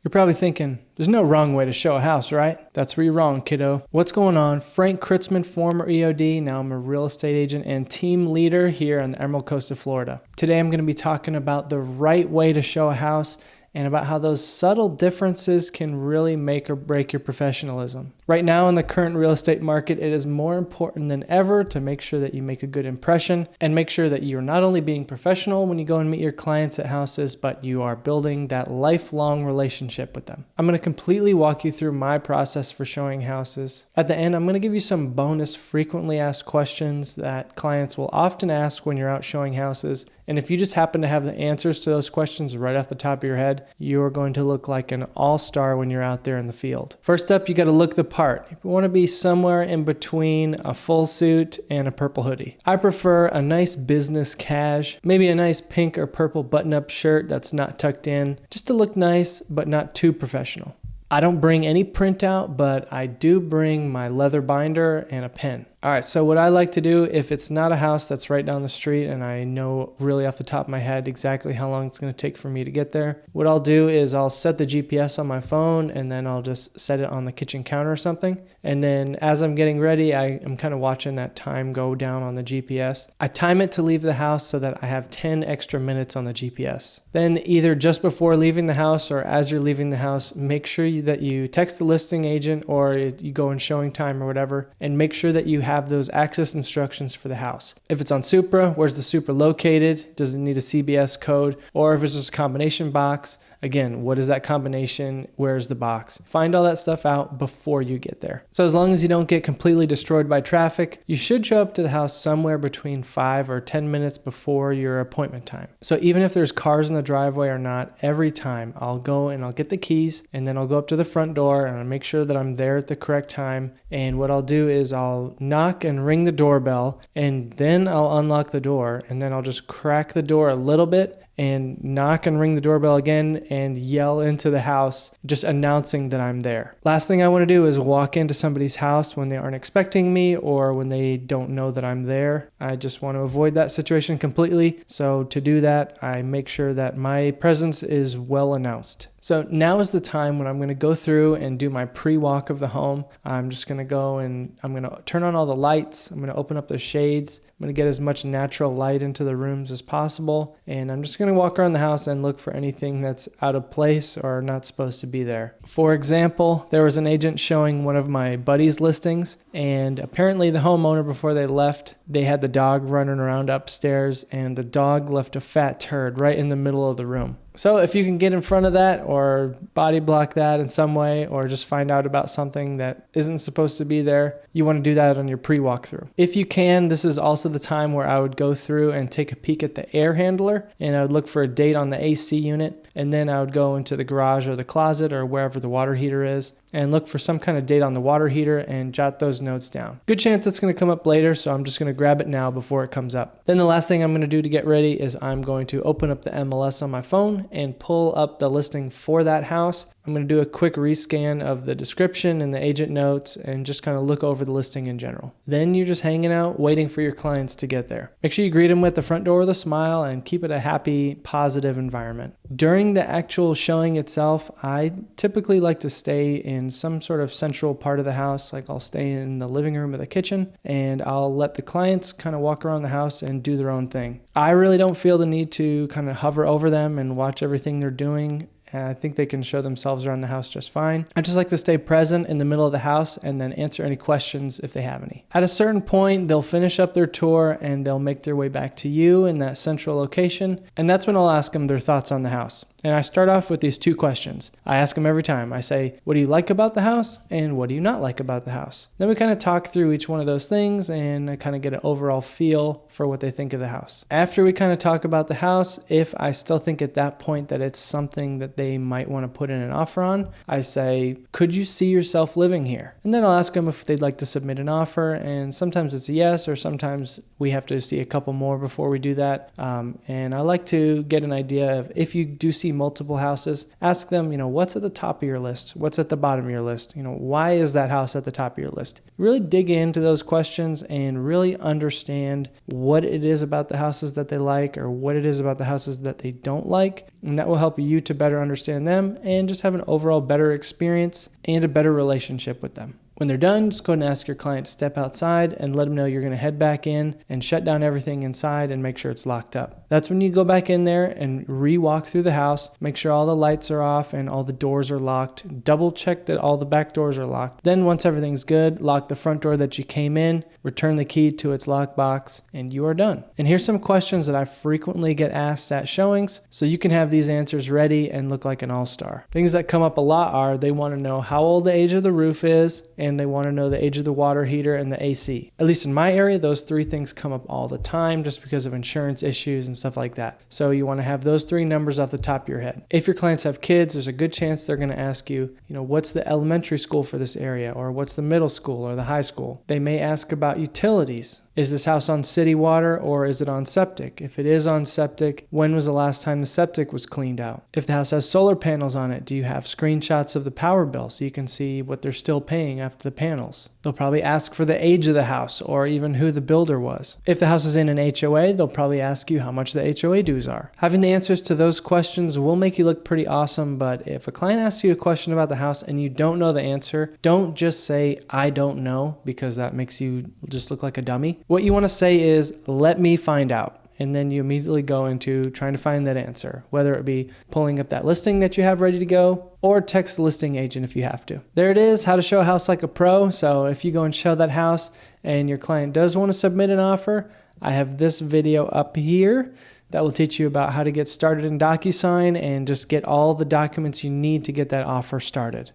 You're probably thinking, there's no wrong way to show a house, right? That's where you're wrong, kiddo. What's going on? Frank Kritzman, former EOD. Now I'm a real estate agent and team leader here on the Emerald Coast of Florida. Today I'm going to be talking about the right way to show a house and about how those subtle differences can really make or break your professionalism. Right now in the current real estate market, it is more important than ever to make sure that you make a good impression and make sure that you're not only being professional when you go and meet your clients at houses, but you are building that lifelong relationship with them. I'm going to completely walk you through my process for showing houses. At the end, I'm going to give you some bonus frequently asked questions that clients will often ask when you're out showing houses. And if you just happen to have the answers to those questions right off the top of your head, you're going to look like an all-star when you're out there in the field. First up, you got to look the part. You want to be somewhere in between a full suit and a purple hoodie. I prefer a nice business cash, maybe a nice pink or purple button-up shirt that's not tucked in, just to look nice but not too professional. I don't bring any printout, but I do bring my leather binder and a pen. All right, so what I like to do, if it's not a house that's right down the street and I know really off the top of my head exactly how long it's going to take for me to get there, what I'll do is I'll set the GPS on my phone and then I'll just set it on the kitchen counter or something. And then as I'm getting ready, I'm kind of watching that time go down on the GPS. I time it to leave the house so that I have 10 extra minutes on the GPS. Then either just before leaving the house or as you're leaving the house, make sure that you text the listing agent or you go in showing time or whatever, and make sure that you have those access instructions for the house. If it's on Supra, where's the Supra located? Does it need a CBS code? Or if it's just a combination box, again, what is that combination? Where's the box? Find all that stuff out before you get there. So as long as you don't get completely destroyed by traffic, you should show up to the house somewhere between 5 or 10 minutes before your appointment time. So even if there's cars in the driveway or not, every time I'll go and I'll get the keys and then I'll go up to the front door and I'll make sure that I'm there at the correct time. And what I'll do is I'll knock and ring the doorbell and then I'll unlock the door and then I'll just crack the door a little bit and knock and ring the doorbell again and yell into the house, just announcing that I'm there. Last thing I want to do is walk into somebody's house when they aren't expecting me or when they don't know that I'm there. I just want to avoid that situation completely. So to do that, I make sure that my presence is well announced. So now is the time when I'm going to go through and do my pre-walk of the home. I'm just going to go and I'm going to turn on all the lights. I'm going to open up the shades. I'm going to get as much natural light into the rooms as possible. And I'm just going to walk around the house and look for anything that's out of place or not supposed to be there. For example, there was an agent showing one of my buddy's listings, and apparently the homeowner, before they left, they had the dog running around upstairs and the dog left a fat turd right in the middle of the room. So if you can get in front of that or body block that in some way or just find out about something that isn't supposed to be there, you want to do that on your pre-walkthrough. If you can, this is also the time where I would go through and take a peek at the air handler and I would look for a date on the AC unit, and then I would go into the garage or the closet or wherever the water heater is and look for some kind of date on the water heater and jot those notes down. Good chance it's going to come up later, so I'm just going to grab it now before it comes up. Then the last thing I'm going to do to get ready is I'm going to open up the MLS on my phone and pull up the listing for that house. I'm going to do a quick rescan of the description and the agent notes and just kind of look over the listing in general. Then you're just hanging out, waiting for your clients to get there. Make sure you greet them at the front door with a smile and keep it a happy, positive environment. During the actual showing itself, I typically like to stay in some sort of central part of the house. Like I'll stay in the living room or the kitchen and I'll let the clients kind of walk around the house and do their own thing. I really don't feel the need to kind of hover over them and watch everything they're doing. I think they can show themselves around the house just fine. I just like to stay present in the middle of the house and then answer any questions if they have any. At a certain point, they'll finish up their tour and they'll make their way back to you in that central location. And that's when I'll ask them their thoughts on the house. And I start off with these two questions. I ask them every time. I say, what do you like about the house? And what do you not like about the house? Then we kind of talk through each one of those things and I kind of get an overall feel for what they think of the house. After we kind of talk about the house, if I still think at that point that it's something that they might want to put in an offer on, I say, could you see yourself living here? And then I'll ask them if they'd like to submit an offer. And sometimes it's a yes, or sometimes we have to see a couple more before we do that. And I like to get an idea of if you do see multiple houses, ask them, what's at the top of your list? What's at the bottom of your list? Why is that house at the top of your list? Really dig into those questions and really understand what it is about the houses that they like or what it is about the houses that they don't like. And that will help you to better understand them and just have an overall better experience and a better relationship with them. When they're done, just go ahead and ask your client to step outside and let them know you're going to head back in and shut down everything inside and make sure it's locked up. That's when you go back in there and re-walk through the house, make sure all the lights are off and all the doors are locked. Double check that all the back doors are locked. Then once everything's good, lock the front door that you came in, return the key to its lockbox, and you are done. And here's some questions that I frequently get asked at showings, so you can have these answers ready and look like an all-star. Things that come up a lot are they want to know how old the age of the roof is, and they want to know the age of the water heater and the AC. At least in my area, those three things come up all the time just because of insurance issues and stuff like that. So you want to have those three numbers off the top of your head. If your clients have kids, there's a good chance they're going to ask you, what's the elementary school for this area, or what's the middle school or the high school. They may ask about utilities. Is this house on city water or is it on septic? If it is on septic, when was the last time the septic was cleaned out? If the house has solar panels on it, do you have screenshots of the power bill so you can see what they're still paying after the panels? They'll probably ask for the age of the house or even who the builder was. If the house is in an HOA, they'll probably ask you how much the HOA dues are. Having the answers to those questions will make you look pretty awesome, but if a client asks you a question about the house and you don't know the answer, don't just say, I don't know, because that makes you just look like a dummy. What you want to say is, let me find out. And then you immediately go into trying to find that answer, whether it be pulling up that listing that you have ready to go or text the listing agent if you have to. There it is, how to show a house like a pro. So if you go and show that house and your client does want to submit an offer, I have this video up here that will teach you about how to get started in DocuSign and just get all the documents you need to get that offer started.